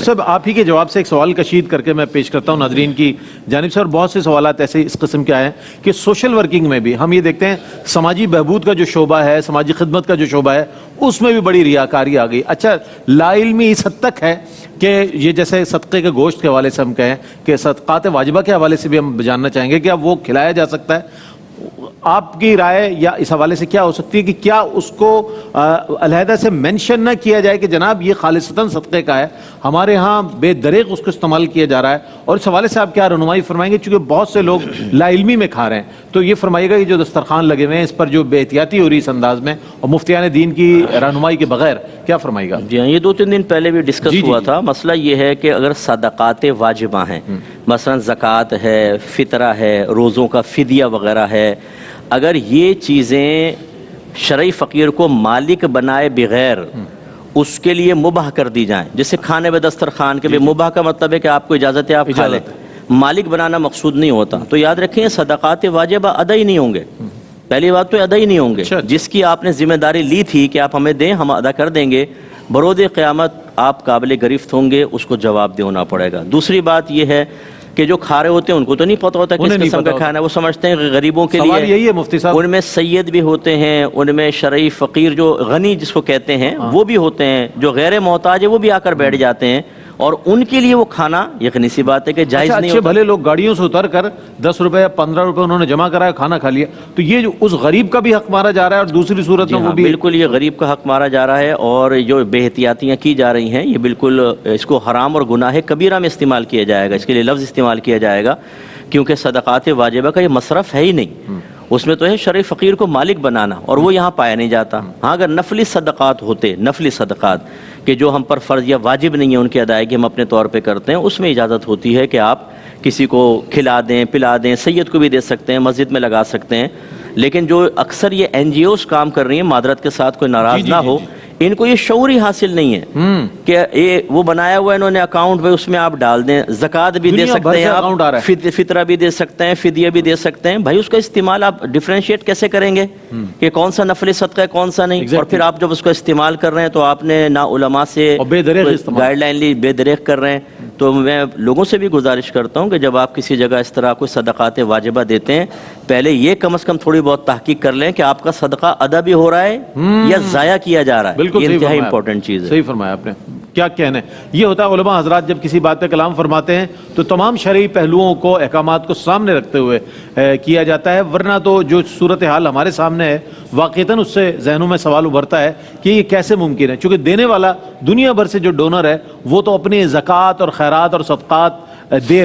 صاحب آپ ہی کے جواب سے ایک سوال کشید کر کے میں پیش کرتا ہوں ناظرین کی جانب سے، اور بہت سے سوالات ایسے اس قسم کے آئے ہیں کہ سوشل ورکنگ میں بھی ہم یہ دیکھتے ہیں سماجی بہبود کا جو شعبہ ہے، سماجی خدمت کا جو شعبہ ہے، اس میں بھی بڑی ریاکاری آ گئی. اچھا لا علمی اس حد تک ہے کہ یہ جیسے صدقے کے گوشت کے حوالے سے ہم کہیں کہ صدقات واجبہ کے حوالے سے بھی ہم جاننا چاہیں گے کہ اب وہ کھلایا جا سکتا ہے. آپ کی رائے یا اس حوالے سے کیا ہو سکتی ہے کہ کیا اس کو علیحدہ سے مینشن نہ کیا جائے کہ جناب یہ خالصتاً صدقے کا ہے، ہمارے ہاں بے دریغ اس کو استعمال کیا جا رہا ہے؟ اور اس حوالے سے آپ کیا رہنمائی فرمائیں گے، چونکہ بہت سے لوگ لا علمی میں کھا رہے ہیں، تو یہ فرمائیے گا کہ جو دسترخوان لگے ہوئے ہیں اس پر جو بے احتیاطی ہو رہی اس انداز میں اور مفتیان دین کی رہنمائی کے بغیر، کیا فرمائیے گا؟ جی ہاں، یہ 2-3 دن پہلے بھی ڈسکس ہوا تھا. مسئلہ یہ ہے کہ اگر صدقات واجبہ ہیں، مثلا زکوٰۃ ہے، فطرہ ہے، روزوں کا فدیہ وغیرہ ہے، اگر یہ چیزیں شرعی فقیر کو مالک بنائے بغیر اس کے لیے مباح کر دی جائیں، جیسے کھانے میں دسترخوان کے بھی مباح کا مطلب ہے کہ آپ کو اجازت ہے آپ کھا لیں، مالک بنانا مقصود نہیں ہوتا. تو یاد رکھیں صدقات واجبہ ادا ہی نہیں ہوں گے. پہلی بات تو ادا ہی نہیں ہوں گے. جس کی آپ نے ذمہ داری لی تھی کہ آپ ہمیں دیں، ہم ادا کر دیں گے، برود قیامت آپ قابل گرفت ہوں گے، اس کو جواب دینا پڑے گا. دوسری بات یہ ہے کہ جو کھا رہے ہوتے ہیں ان کو تو نہیں پتہ ہوتا کس قسم کا کھانا ہے، وہ سمجھتے ہیں کہ غریبوں کے لیے. یہی ہے مفتی صاحب، ان میں سید بھی ہوتے ہیں، ان میں شرعی فقیر جو غنی جس کو کہتے ہیں وہ بھی ہوتے ہیں، جو غیر محتاج ہے وہ بھی آ کر بیٹھ جاتے ہیں، اور ان کے لیے وہ کھانا یقینی سی بات ہے کہ جائز نہیں اچھے ہوتا. بھلے لوگ گاڑیوں سے اتر کر 10 روپے یا 15 روپے انہوں نے جمع کرایا، کھانا کھا لیا، تو یہ جو اس غریب کا بھی حق مارا جا رہا ہے، اور دوسری صورت میں وہ بھی بالکل یہ غریب کا حق مارا جا رہا ہے. اور جو بے احتیاطیاں کی جا رہی ہیں یہ بالکل اس کو حرام اور گناہ کبیرہ میں استعمال کیا جائے گا، اس کے لیے لفظ استعمال کیا جائے گا، کیونکہ صدقات واجبہ کا یہ مصرف ہے ہی نہیں. اس میں تو ہے شرعی فقیر کو مالک بنانا، اور وہ یہاں پایا نہیں جاتا. ہاں اگر نفلی صدقات ہوتے، نفلی صدقات کہ جو ہم پر فرض یا واجب نہیں ہے ان کی ادائیگی ہم اپنے طور پہ کرتے ہیں، اس میں اجازت ہوتی ہے کہ آپ کسی کو کھلا دیں، پلا دیں، سید کو بھی دے سکتے ہیں، مسجد میں لگا سکتے ہیں. لیکن جو اکثر یہ NGOs کام کر رہی ہیں، معذرت کے ساتھ کوئی ناراض نہ ہو، ان کو یہ شعور ہی حاصل نہیں ہے کہ یہ وہ بنایا ہوا ہے انہوں نے اکاؤنٹ پہ، اس میں آپ ڈال دیں، زکوٰۃ بھی دے سکتے ہیں آپ، فطرہ بھی دے سکتے ہیں، فدیہ بھی دے سکتے ہیں. بھائی اس کا استعمال آپ ڈیفرینشیٹ کیسے کریں گے کہ کون سا نفلی صدقہ ہے کون سا نہیں؟ اور پھر آپ جب اس کو استعمال کر رہے ہیں تو آپ نے نہ علماء سے گائیڈ لائن لی، بے دریغ کر رہے ہیں. تو میں لوگوں سے بھی گزارش کرتا ہوں کہ جب آپ کسی جگہ اس طرح کوئی صدقات واجبہ دیتے ہیں، پہلے یہ کم از کم تھوڑی بہت تحقیق کر لیں کہ آپ کا صدقہ ادا بھی ہو رہا ہے یا ضائع کیا جا رہا ہے. یہ انتہائی امپورٹنٹ چیز ہے. صحیح فرمایا آپ نے. کیا کہنا ہے، یہ ہوتا ہے علماء حضرات جب کسی بات پہ کلام فرماتے ہیں تو تمام شرعی پہلوؤں کو، احکامات کو سامنے رکھتے ہوئے کیا جاتا ہے، ورنہ تو جو صورتحال ہمارے سامنے ہے واقعتاً اس سے ذہنوں میں سوال ابھرتا ہے کہ یہ کیسے ممکن ہے، چونکہ دینے والا دنیا بھر سے جو ڈونر ہے وہ تو اپنی زکوٰۃ اور خیرات اور صدقات دے